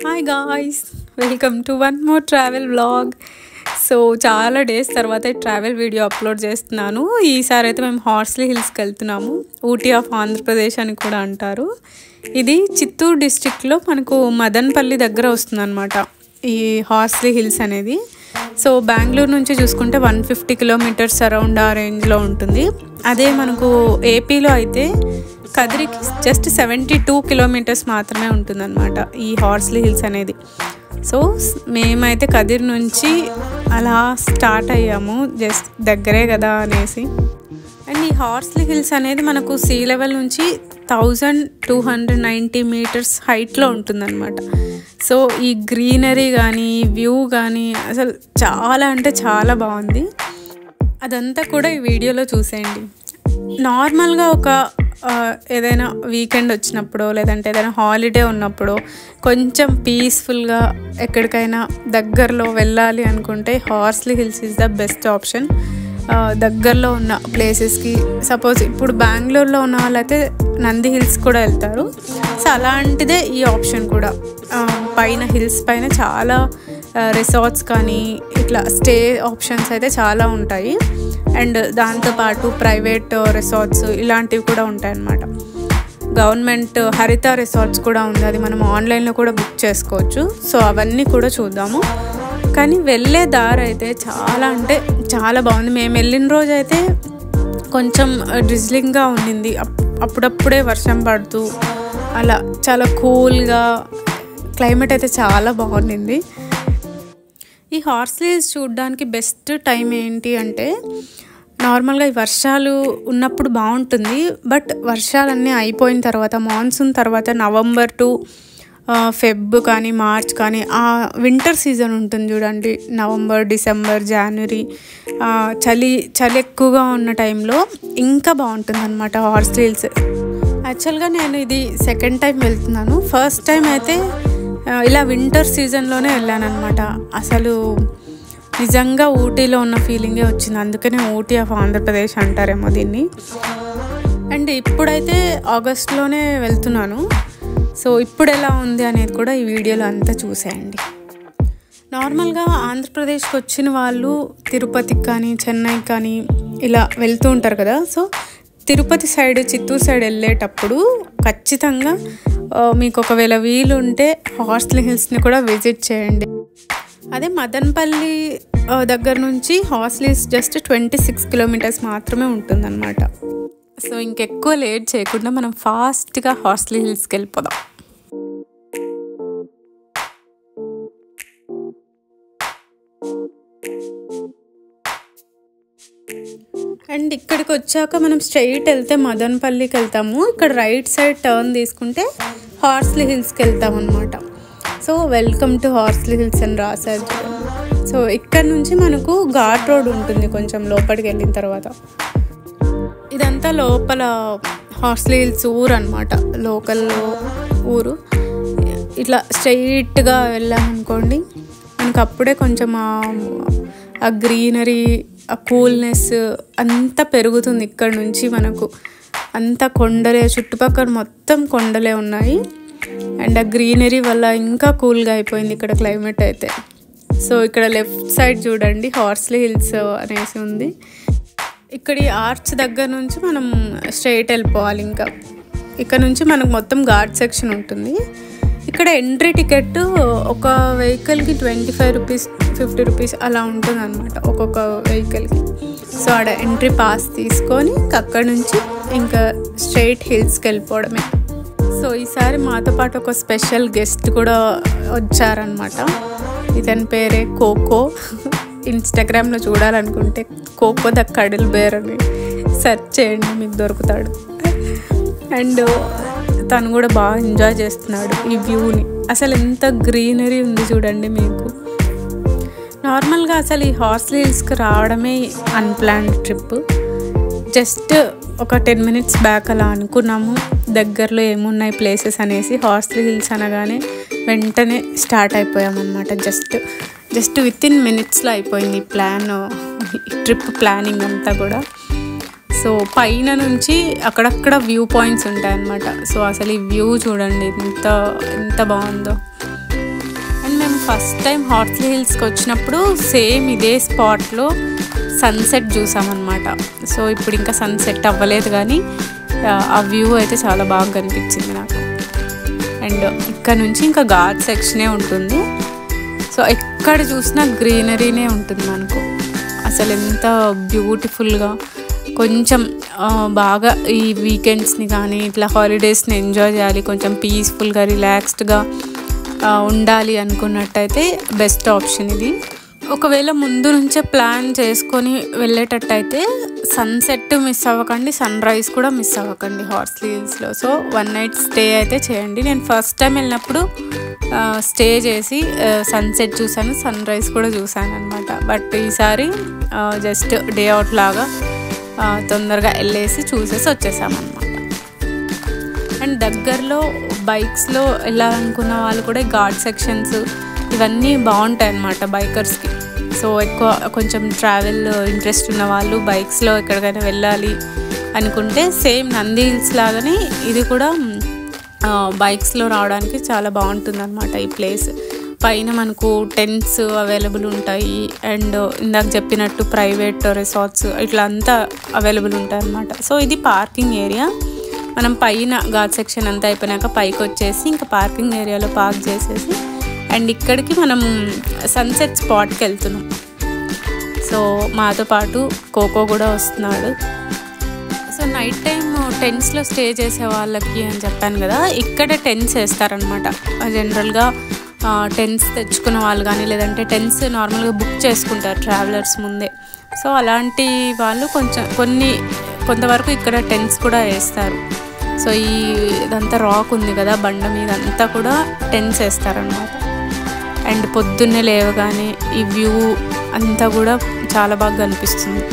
Hi guys, welcome to one more travel vlog. So చాలా days తర్వాత travel video upload చేస్తున్నాను. ఈసారి అయితే మేము హార్స్లీ హిల్స్కి వెళ్తున్నాము. ఊటీ ఆఫ్ ఆంధ్రప్రదేశ్ అని కూడా అంటారు. ఇది చిత్తూరు డిస్ట్రిక్ట్లో మనకు మదనపల్లి దగ్గర వస్తుంది అనమాట ఈ హార్స్లీ హిల్స్ అనేది. సో బెంగళూరు నుంచి చూసుకుంటే 150 కిలోమీటర్స్ అరౌండ్ ఆ రేంజ్లో ఉంటుంది. అదే మనకు ఏపీలో అయితే కదిరికి జస్ట్ 72 కిలోమీటర్స్ మాత్రమే ఉంటుందన్నమాట ఈ హార్స్లీ హిల్స్ అనేది. సో మేమైతే కదిరి నుంచి అలా స్టార్ట్ అయ్యాము, జస్ట్ దగ్గరే కదా అనేసి. అండ్ ఈ హార్స్లీ హిల్స్ అనేది మనకు సీ లెవెల్ నుంచి 1290 మీటర్స్ హైట్లో ఉంటుందన్నమాట. సో ఈ గ్రీనరీ కానీ వ్యూ కానీ అసలు చాలా అంటే చాలా బాగుంది. అదంతా కూడా ఈ వీడియోలో చూసేయండి. నార్మల్గా ఒక ఏదైనా వీకెండ్ వచ్చినప్పుడు లేదంటే ఏదైనా హాలిడే ఉన్నప్పుడు కొంచెం పీస్ఫుల్గా ఎక్కడికైనా దగ్గరలో వెళ్ళాలి అనుకుంటే Horsley hills is the best option. దగ్గరలో ఉన్న ప్లేసెస్కి సపోజ్ ఇప్పుడు బెంగళూరులో ఉన్న వాళ్ళైతే నంది హిల్స్ కూడా వెళ్తారు. సో అలాంటిదే ఈ ఆప్షన్ కూడా. పైన హిల్స్ పైన చాలా రిసార్ట్స్ కానీ ఇట్లా స్టే ఆప్షన్స్ అయితే చాలా ఉంటాయి. అండ్ దాంతోపాటు ప్రైవేట్ రిసార్ట్స్ ఇలాంటివి కూడా ఉంటాయన్నమాట. గవర్నమెంట్ హరిత రిసార్ట్స్ కూడా ఉంది, అది మనం ఆన్లైన్లో కూడా బుక్ చేసుకోవచ్చు. సో అవన్నీ కూడా చూద్దాము. కానీ వెళ్ళే దారి అయితే చాలా అంటే చాలా బాగుంది. మేము వెళ్ళిన రోజు అయితే కొంచెం డ్రిజ్లింగ్గా ఉండింది, అప్పుడప్పుడే వర్షం పడుతూ అలా చాలా కూల్గా క్లైమేట్ అయితే చాలా బాగుండింది. ఈ హార్స్లీ హిల్స్ చూడడానికి బెస్ట్ టైం ఏంటి అంటే నార్మల్గా ఈ వర్షాలు ఉన్నప్పుడు బాగుంటుంది. బట్ వర్షాలన్నీ అయిపోయిన తర్వాత మాన్సూన్ తర్వాత నవంబర్ టు ఫెబ్ కానీ మార్చ్ కానీ ఆ వింటర్ సీజన్ ఉంటుంది చూడండి, నవంబర్ డిసెంబర్ జనవరి చలి ఎక్కువగా ఉన్న టైంలో ఇంకా బాగుంటుంది అనమాట హార్స్లీ హిల్స్. యాక్చువల్గా నేను ఇది సెకండ్ టైం వెళ్తున్నాను. ఫస్ట్ టైం అయితే ఇలా వింటర్ సీజన్లోనే వెళ్ళాను అనమాట. అసలు నిజంగా ఊటీలో ఉన్న ఫీలింగే వచ్చింది. అందుకనే ఊటీ ఆఫ్ ఆంధ్రప్రదేశ్ అంటారేమో దీన్ని. అండ్ ఇప్పుడైతే ఆగస్ట్లోనే వెళ్తున్నాను. సో ఇప్పుడు ఎలా ఉంది అనేది కూడా ఈ వీడియోలో అంతా చూసేయండి. నార్మల్గా ఆంధ్రప్రదేశ్కి వచ్చిన వాళ్ళు తిరుపతికి కానీ చెన్నైకి కానీ ఇలా వెళ్తూ ఉంటారు కదా. So Tirupati side Chittoor side వెళ్ళేటప్పుడు ఖచ్చితంగా మీకు ఒకవేళ వీలుంటే హార్స్లీ హిల్స్ని కూడా విజిట్ చేయండి. అదే మదనపల్లి దగ్గర నుంచి హార్స్లీ హిల్స్ జస్ట్ 26 కిలోమీటర్స్ మాత్రమే ఉంటుందన్నమాట. సో ఇంకెక్కువ లేట్ చేయకుండా మనం ఫాస్ట్గా హార్స్లీ హిల్స్కి వెళ్ళిపోదాం. అండ్ ఇక్కడికి వచ్చాక మనం స్ట్రైట్ వెళ్తే మదనపల్లికి వెళ్తాము. ఇక్కడ రైట్ సైడ్ టర్న్ తీసుకుంటే హార్స్లీ హిల్స్కి వెళ్తాం అనమాట. So welcome to Horsley hills అని రాశారు. సో ఇక్కడ నుంచి మనకు ఘాట్ రోడ్ ఉంటుంది కొంచెం లోపలికి వెళ్ళిన తర్వాత. ఇదంతా లోపల హార్స్లీ హిల్స్ ఊరు అనమాట, లోకల్లో ఊరు. ఇట్లా స్ట్రైట్గా వెళ్ళామనుకోండి మనకు అప్పుడే కొంచెం ఆ గ్రీనరీ ఆ కూల్నెస్ అంతా పెరుగుతుంది. ఇక్కడ నుంచి మనకు అంతా కొండలే, చుట్టుపక్కల మొత్తం కొండలే ఉన్నాయి. అండ్ ఆ గ్రీనరీ వల్ల ఇంకా కూల్గా అయిపోయింది ఇక్కడ క్లైమేట్ అయితే. సో ఇక్కడ లెఫ్ట్ సైడ్ చూడండి హార్స్లీ హిల్స్ అనేసి ఉంది. ఇక్కడ ఈ ఆర్చ్ దగ్గర నుంచి మనం స్ట్రైట్ వెళ్ళిపోవాలి. ఇంకా ఇక్కడ నుంచి మనకు మొత్తం ఘాట్ సెక్షన్ ఉంటుంది. ఇక్కడ ఎంట్రీ టికెట్ ఒక వెహికల్కి 25 రూపీస్ 50 రూపీస్ అలా ఉంటుంది అనమాట ఒక్కొక్క వెహికల్కి. సో ఆడ ఎంట్రీ పాస్ తీసుకొని అక్కడి నుంచి ఇంకా స్ట్రైట్ హిల్స్కి వెళ్ళిపోవడమే. సో ఈసారి మాతో పాటు ఒక స్పెషల్ గెస్ట్ కూడా వచ్చారనమాట. ఇతని పేరే కోకో. ఇన్స్టాగ్రామ్లో చూడాలనుకుంటే కోకో ద కడిల్ బేర్ అని సెర్చ్ చేయండి, మీకు దొరుకుతాడు. అండ్ తను కూడా బాగా ఎంజాయ్ చేస్తున్నాడు ఈ వ్యూని. అసలు ఎంత గ్రీనరీ ఉంది చూడండి మీకు. నార్మల్గా అసలు ఈ హార్స్లీ హిల్స్కి రావడమే అన్ప్లాన్డ్ ట్రిప్. జస్ట్ ఒక 10 మినిట్స్ బ్యాక్ అలా అనుకున్నాము దగ్గరలో ఏమున్నాయి ప్లేసెస్ అనేసి. హార్స్లీ హిల్స్ అనగానే వెంటనే స్టార్ట్ అయిపోయామన్నమాట. జస్ట్ వితిన్ మినిట్స్లో అయిపోయింది ట్రిప్ ప్లానింగ్ అంతా కూడా. సో పైన నుంచి అక్కడక్కడ వ్యూ పాయింట్స్ ఉంటాయన్నమాట. సో అసలు ఈ వ్యూ చూడండి ఎంత బాగుందో. ఫస్ట్ టైం హార్స్లీ హిల్స్కి వచ్చినప్పుడు సేమ్ ఇదే స్పాట్లో సన్సెట్ చూసామన్నమాట. సో ఇప్పుడు ఇంకా సన్సెట్ అవ్వలేదు కానీ ఆ వ్యూ అయితే చాలా బాగా కనిపించింది నాకు. అండ్ ఇక్కడ నుంచి ఇంకా ఘాట్ సెక్షనే ఉంటుంది. సో ఎక్కడ చూసినా గ్రీనరీనే ఉంటుంది మనకు. అసలు ఎంత బ్యూటిఫుల్గా, కొంచెం బాగా ఈ వీకెండ్స్ని కానీ ఇట్లా హాలిడేస్ని ఎంజాయ్ చేయాలి, కొంచెం పీస్ఫుల్గా రిలాక్స్డ్గా ఉండాలి అనుకున్నట్టయితే బెస్ట్ ఆప్షన్ ఇది. ఒకవేళ ముందు నుంచే ప్లాన్ చేసుకొని వెళ్ళేటట్టయితే సన్సెట్ మిస్ అవ్వకండి, సన్ రైజ్ కూడా మిస్ అవ్వకండి హార్స్లీ హిల్స్లో. సో 1 నైట్ స్టే అయితే చేయండి. నేను ఫస్ట్ టైం వెళ్ళినప్పుడు స్టే చేసి సన్సెట్ చూసాను, సన్ రైజ్ కూడా చూసాను అనమాట. బట్ ఈసారి జస్ట్ డే అవుట్ లాగా తొందరగా వెళ్ళేసి చూసేసి వచ్చేసామన్నమాట. అండ్ దగ్గరలో బైక్స్లో వెళ్ళాలనుకున్న వాళ్ళు కూడా ఘాట్ సెక్షన్స్ ఇవన్నీ బాగుంటాయి అన్నమాట బైకర్స్కి. సో ఎక్కువ కొంచెం ట్రావెల్ ఇంట్రెస్ట్ ఉన్న వాళ్ళు బైక్స్లో ఎక్కడికైనా వెళ్ళాలి అనుకుంటే సేమ్ నంది హిల్స్ లాగానే ఇది కూడా బైక్స్లో రావడానికి చాలా బాగుంటుంది అనమాట ఈ ప్లేస్. పైన మనకు టెంట్స్ అవైలబుల్ ఉంటాయి. అండ్ ఇందాక చెప్పినట్టు ప్రైవేట్ రిసార్ట్స్ ఇట్లా అంతా అవైలబుల్ ఉంటాయి అన్నమాట. సో ఇది పార్కింగ్ ఏరియా. మనం పైన ఘాట్ సెక్షన్ అంతా అయిపోయినాక పైకి వచ్చేసి ఇంకా పార్కింగ్ ఏరియాలో పార్క్ చేసేసి అండ్ ఇక్కడికి మనం సన్సెట్ స్పాట్కి వెళ్తున్నాం. సో మాతో పాటు కోకో కూడా వస్తున్నాడు. సో నైట్ టైం టెంట్స్లో స్టే చేసే వాళ్ళకి అని చెప్పాను కదా, ఇక్కడ టెంట్స్ వేస్తారనమాట. జనరల్గా టెంట్స్ తెచ్చుకున్న వాళ్ళు కానీ లేదంటే టెంట్స్ నార్మల్గా బుక్ చేసుకుంటారు ట్రావెలర్స్ ముందే. సో అలాంటి వాళ్ళు కొంతవరకు ఇక్కడ టెంట్స్ కూడా వేస్తారు. సో ఇదంతా రాక్ ఉంది కదా బండ మీద అంతా కూడా టెంట్స్ వేస్తారనమాట. అండ్ పొద్దున్నే లేవగానే ఈ వ్యూ అంతా కూడా చాలా బాగా కనిపిస్తుంది.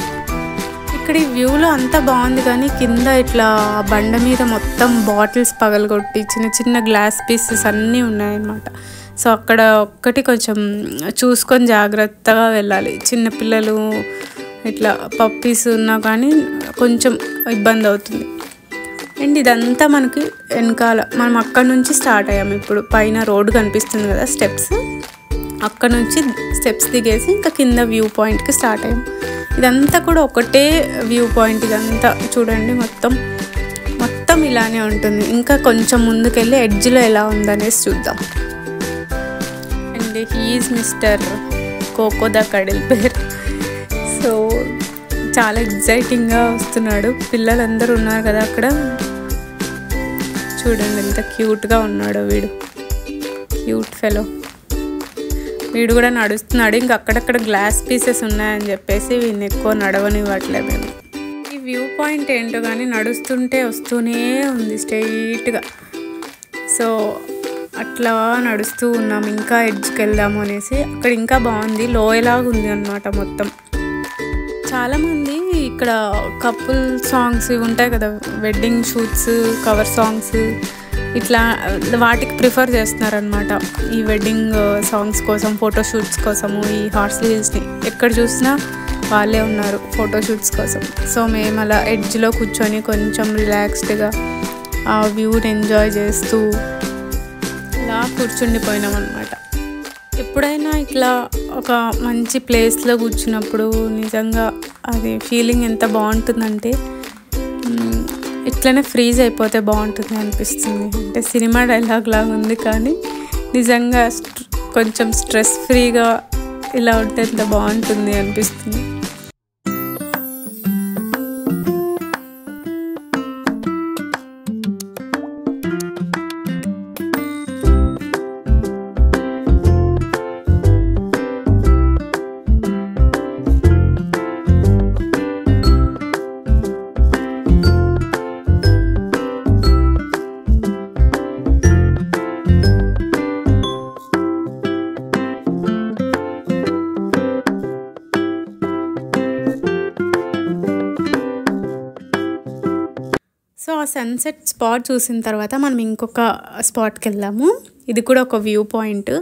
ఇక్కడ ఈ వ్యూలో అంతా బాగుంది కానీ కింద ఇట్లా బండ మీద మొత్తం బాటిల్స్ పగలగొట్టి చిన్న చిన్న గ్లాస్ పీసెస్ అన్నీ ఉన్నాయన్నమాట. సో అక్కడ ఒక్కటి కొంచెం చూసుకొని జాగ్రత్తగా వెళ్ళాలి. చిన్నపిల్లలు ఇట్లా పప్పీస్ ఉన్నా కానీ కొంచెం ఇబ్బంది అవుతుంది. అండ్ ఇదంతా మనకి వెనకాల మనం అక్కడ నుంచి స్టార్ట్ అయ్యాము. ఇప్పుడు పైన రోడ్డు కనిపిస్తుంది కదా స్టెప్స్, అక్కడ నుంచి స్టెప్స్ దిగేసి ఇంకా కింద వ్యూ పాయింట్కి స్టార్ట్ అయ్యాము. ఇదంతా కూడా ఒకటే వ్యూ పాయింట్. ఇదంతా చూడండి మొత్తం ఇలానే ఉంటుంది. ఇంకా కొంచెం ముందుకెళ్ళి ఎడ్జ్లో ఎలా ఉందనేసి చూద్దాం. And he is mister Koko the cuddle bear. So చాలా ఎగ్జైటింగ్గా వస్తున్నాడు. పిల్లలందరూ ఉన్నారు కదా అక్కడ, చూడండి ఎంత క్యూట్గా ఉన్నాడో వీడు. Cute fellow. వీడు కూడా నడుస్తున్నాడు. ఇంక అక్కడక్కడ గ్లాస్ పీసెస్ ఉన్నాయని చెప్పేసి వీడిని ఎక్కువ నడవనివ్వట్లేదు మేము. ఈ వ్యూ పాయింట్ ఏంటో కానీ నడుస్తుంటే వస్తూనే ఉంది స్ట్రెయిట్గా. సో అట్లా నడుస్తూ ఉన్నాము. ఇంకా ఎడ్జ్కి వెళ్దాము అనేసి. అక్కడ ఇంకా బాగుంది, లోయలాగా ఉంది అన్నమాట మొత్తం. చాలామంది ఇక్కడ కపుల్ సాంగ్స్ ఇవి ఉంటాయి కదా, వెడ్డింగ్ షూట్స్, కవర్ సాంగ్స్ ఇట్లా వాటికి ప్రిఫర్ చేస్తున్నారనమాట. ఈ వెడ్డింగ్ సాంగ్స్ కోసం, ఫోటోషూట్స్ కోసము ఈ హార్స్లీ హిల్స్ని ఎక్కడ చూసినా వాళ్ళే ఉన్నారు ఫోటోషూట్స్ కోసం. సో మేము అలా ఎడ్జ్లో కూర్చొని కొంచెం రిలాక్స్డ్గా ఆ వ్యూని ఎంజాయ్ చేస్తూ అలా కూర్చుండిపోయినాం అనమాట. ఎప్పుడైనా ఇట్లా ఒక మంచి ప్లేస్లో కూర్చున్నప్పుడు నిజంగా అది ఫీలింగ్ ఎంత బాగుంటుందంటే ఇట్లనే ఫ్రీజ్ అయిపోతే బాగుంటుంది అనిపిస్తుంది. అంటే సినిమా డైలాగ్ లాగా ఉంది కానీ నిజంగా కొంచెం స్ట్రెస్ ఫ్రీగా ఇలా ఉంటే ఎంత బాగుంటుంది అనిపిస్తుంది. సో ఆ సన్సెట్ స్పాట్ చూసిన తర్వాత మనం ఇంకొక స్పాట్కి వెళ్దాము. ఇది కూడా ఒక వ్యూ పాయింట్.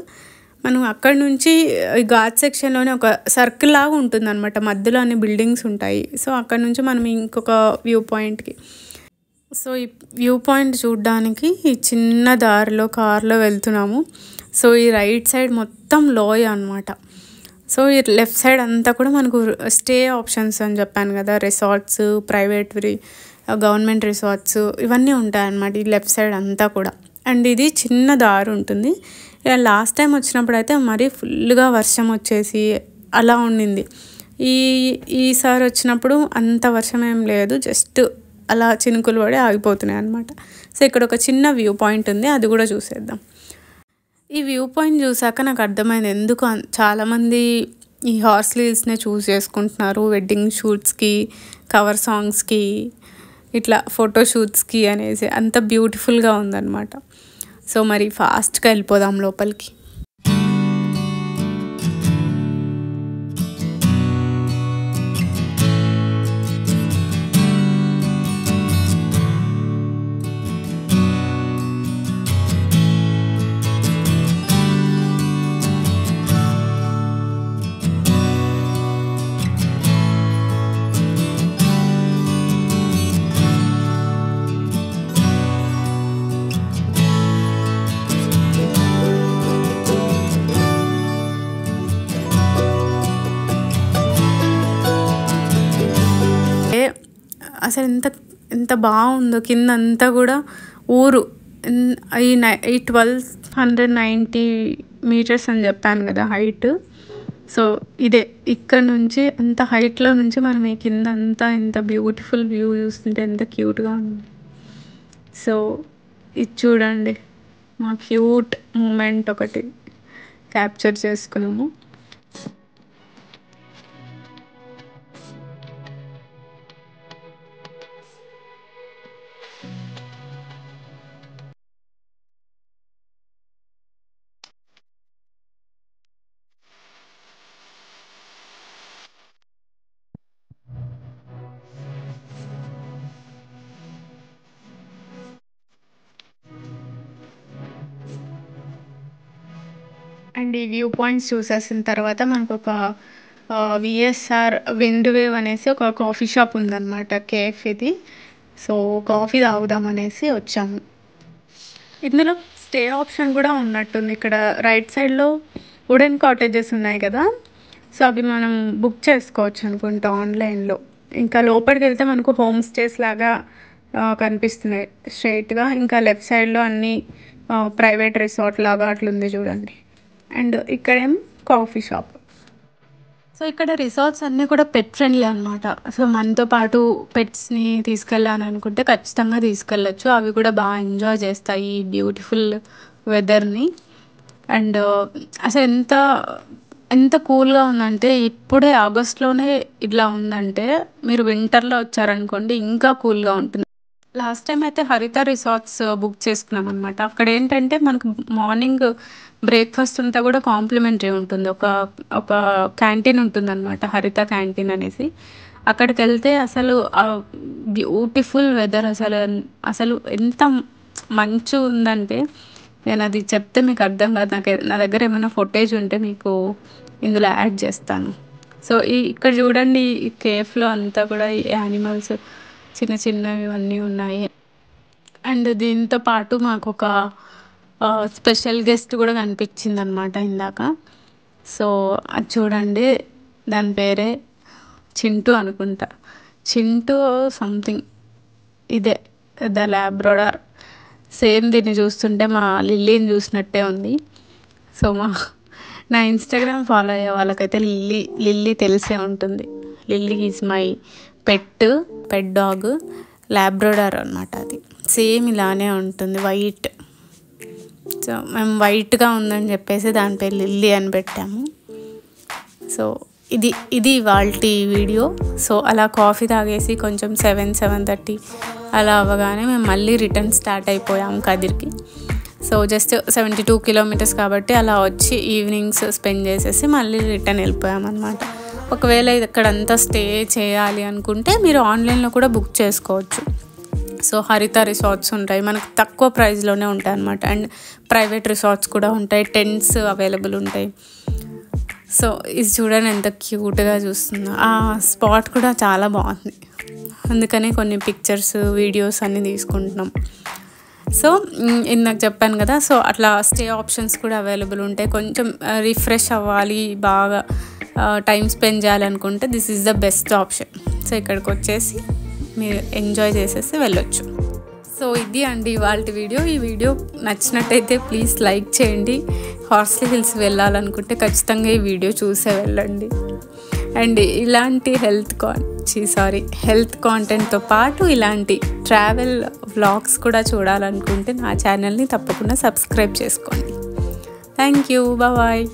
మనం అక్కడ నుంచి ఈ ఘాట్ సెక్షన్లోనే ఒక సర్కిల్ లాగా ఉంటుంది అనమాట, మధ్యలో అన్ని బిల్డింగ్స్ ఉంటాయి. సో అక్కడ నుంచి మనం ఇంకొక వ్యూ పాయింట్కి సో ఈ వ్యూ పాయింట్ చూడడానికి ఈ చిన్న దారిలో కార్లో వెళ్తున్నాము. సో ఈ రైట్ సైడ్ మొత్తం లోయ అనమాట. సో ఈ లెఫ్ట్ సైడ్ అంతా కూడా మనకు స్టే ఆప్షన్స్ అని చెప్పాను కదా, రిసార్ట్స్, ప్రైవేట్వి, గవర్నమెంట్ రిసార్ట్స్ ఇవన్నీ ఉంటాయన్నమాట ఈ లెఫ్ట్ సైడ్ అంతా కూడా. అండ్ ఇది చిన్న దారి ఉంటుంది. లాస్ట్ టైం వచ్చినప్పుడు అయితే మరీ ఫుల్గా వర్షం వచ్చేసి అలా ఉండింది. ఈసారి వచ్చినప్పుడు అంత వర్షం ఏం లేదు, జస్ట్ అలా చినుకులు పడి ఆగిపోతున్నాయి అనమాట. సో ఇక్కడ ఒక చిన్న వ్యూ పాయింట్ ఉంది, అది కూడా చూసేద్దాం. ఈ వ్యూ పాయింట్ చూసాక నాకు అర్థమైంది ఎందుకు చాలామంది ఈ హార్స్లీ హిల్స్నే చూస్ చేసుకుంటున్నారు వెడ్డింగ్ షూట్స్కి, కవర్ సాంగ్స్కి, ఇట్లా ఫోటోషూట్స్కి అనేసి. అంత బ్యూటిఫుల్గా ఉందన్నమాట. సో మరి ఫాస్ట్గా వెళ్ళిపోదాం లోపలికి. అసలు ఎంత బాగుందో, కింద అంతా కూడా ఊరు. ఈ 1290 మీటర్స్ అని చెప్పాను కదా హైట్. సో ఇదే ఇక్కడ నుంచి అంత హైట్లో నుంచి మనం ఈ కింద అంతా ఎంత బ్యూటిఫుల్ వ్యూ చూస్తుంటే ఎంత క్యూట్గా ఉంది. సో ఇది చూడండి, మా క్యూట్ మూమెంట్ ఒకటి క్యాప్చర్ చేసుకున్నాము. అండ్ ఈ వ్యూ పాయింట్స్ చూసేసిన తర్వాత మనకు ఒక విఎస్ఆర్ విండ్ వేవ్ అనేసి ఒక కాఫీ షాప్ ఉందన్నమాట, కేఫ్ ఇది. సో కాఫీ తాగుదాం అనేసి వచ్చాము. ఇందులో స్టే ఆప్షన్ కూడా ఉన్నట్టుంది. ఇక్కడ రైట్ సైడ్లో వుడెన్ కాటేజెస్ ఉన్నాయి కదా, సో అవి మనం బుక్ చేసుకోవచ్చు అనుకుంటా ఆన్లైన్లో. ఇంకా లోపలికి వెళ్తే మనకు హోమ్ స్టేస్ లాగా కనిపిస్తున్నాయి స్ట్రైట్గా. ఇంకా లెఫ్ట్ సైడ్లో అన్నీ ప్రైవేట్ రిసార్ట్ లాగా అట్లుంది చూడండి. అండ్ ఇక్కడేం కాఫీ షాప్. సో ఇక్కడ రిసార్ట్స్ అన్నీ కూడా పెట్ ఫ్రెండ్లీ అనమాట. సో మనతో పాటు పెట్స్ని తీసుకెళ్ళాలని అనుకుంటే ఖచ్చితంగా తీసుకెళ్ళచ్చు. అవి కూడా బాగా ఎంజాయ్ చేస్తాయి ఈ బ్యూటిఫుల్ వెదర్ని. అండ్ అసలు ఎంత కూల్గా ఉందంటే, ఇప్పుడే ఆగస్ట్లోనే ఇట్లా ఉందంటే మీరు వింటర్లో వచ్చారనుకోండి ఇంకా కూల్గా ఉంటుంది. లాస్ట్ టైం అయితే హరిత రిసార్ట్స్ బుక్ చేసుకున్నాం అనమాట. అక్కడ ఏంటంటే మనకు మార్నింగ్ బ్రేక్ఫాస్ట్ అంతా కూడా కాంప్లిమెంటరీ ఉంటుంది. ఒక క్యాంటీన్ ఉంటుంది అనమాట, హరిత క్యాంటీన్ అనేసి. అక్కడికి వెళ్తే అసలు బ్యూటిఫుల్ వెదర్, అసలు ఎంత మంచు ఉందంటే నేను అది చెప్తే మీకు అర్థం కాదు. నా దగ్గర ఏమైనా ఫుటేజ్ ఉంటే మీకు ఇందులో యాడ్ చేస్తాను. సో ఇక్కడ చూడండి, ఈ కేఫ్లో అంతా కూడా ఈ యానిమల్స్ చిన్న చిన్నవి అన్నీ ఉన్నాయి. అండ్ దీంతో పాటు మాకు ఒక స్పెషల్ గెస్ట్ కూడా కనిపించింది అనమాట ఇందాక. సో అది చూడండి, దాని పేరే చింటూ అనుకుంటా, చింటూ సంథింగ్. ఇదే ద ల్యాబ్రడార్. సేమ్ దీన్ని చూస్తుంటే మా లిల్లీని చూసినట్టే ఉంది. సో నా ఇన్స్టాగ్రామ్ ఫాలో అయ్యే వాళ్ళకైతే లిల్లీ తెలిసే ఉంటుంది. Lily is my pet dog, Labrador అనమాట. అది సేమ్ ఇలానే ఉంటుంది, వైట్. సో మేము వైట్గా ఉందని చెప్పేసి దాని పేరు లిల్లీ అని పెట్టాము. సో ఇది ఇవాల్టి వీడియో. సో అలా కాఫీ తాగేసి కొంచెం 7:30 అలా అవ్వగానే మేము మళ్ళీ రిటర్న్ స్టార్ట్ అయిపోయాము కదిర్కి. సో జస్ట్ 72 కిలోమీటర్స్ కాబట్టి అలా వచ్చి ఈవినింగ్స్ స్పెండ్ చేసేసి మళ్ళీ రిటర్న్ వెళ్ళిపోయాం అనమాట. ఒకవేళ ఇక్కడంతా స్టే చేయాలి అనుకుంటే మీరు ఆన్లైన్లో కూడా బుక్ చేసుకోవచ్చు. సో హరిత రిసార్ట్స్ ఉంటాయి, మనకు తక్కువ ప్రైస్లోనే ఉంటాయి అన్నమాట. అండ్ ప్రైవేట్ రిసార్ట్స్ కూడా ఉంటాయి, టెంట్స్ అవైలబుల్ ఉంటాయి. సో ఇది చూడండి ఎంత క్యూట్గా చూస్తుందో. ఆ స్పాట్ కూడా చాలా బాగుంది. అందుకనే కొన్ని పిక్చర్స్ వీడియోస్ అన్నీ తీసుకుంటున్నాం. సో ఇందాక చెప్పాను కదా, సో అట్లా స్టే ఆప్షన్స్ కూడా అవైలబుల్ ఉంటాయి. కొంచెం రిఫ్రెష్ అవ్వాలి, బాగా టైం స్పెండ్ చేయాలనుకుంటే this is the best option. So ఇక్కడికి వచ్చేసి మీరు ఎంజాయ్ చేసేసి వెళ్ళొచ్చు. సో ఇది అండి ఇవాళ వీడియో. ఈ వీడియో నచ్చినట్టయితే ప్లీజ్ లైక్ చేయండి. హార్స్లీ హిల్స్ వెళ్ళాలనుకుంటే ఖచ్చితంగా ఈ వీడియో చూసే వెళ్ళండి. అండ్ ఇలాంటి హెల్త్ కాంటెంట్తో పాటు ఇలాంటి ట్రావెల్ వ్లాగ్స్ కూడా చూడాలనుకుంటే నా ఛానల్ని తప్పకుండా సబ్స్క్రైబ్ చేసుకోండి. Thank you. బాయ్.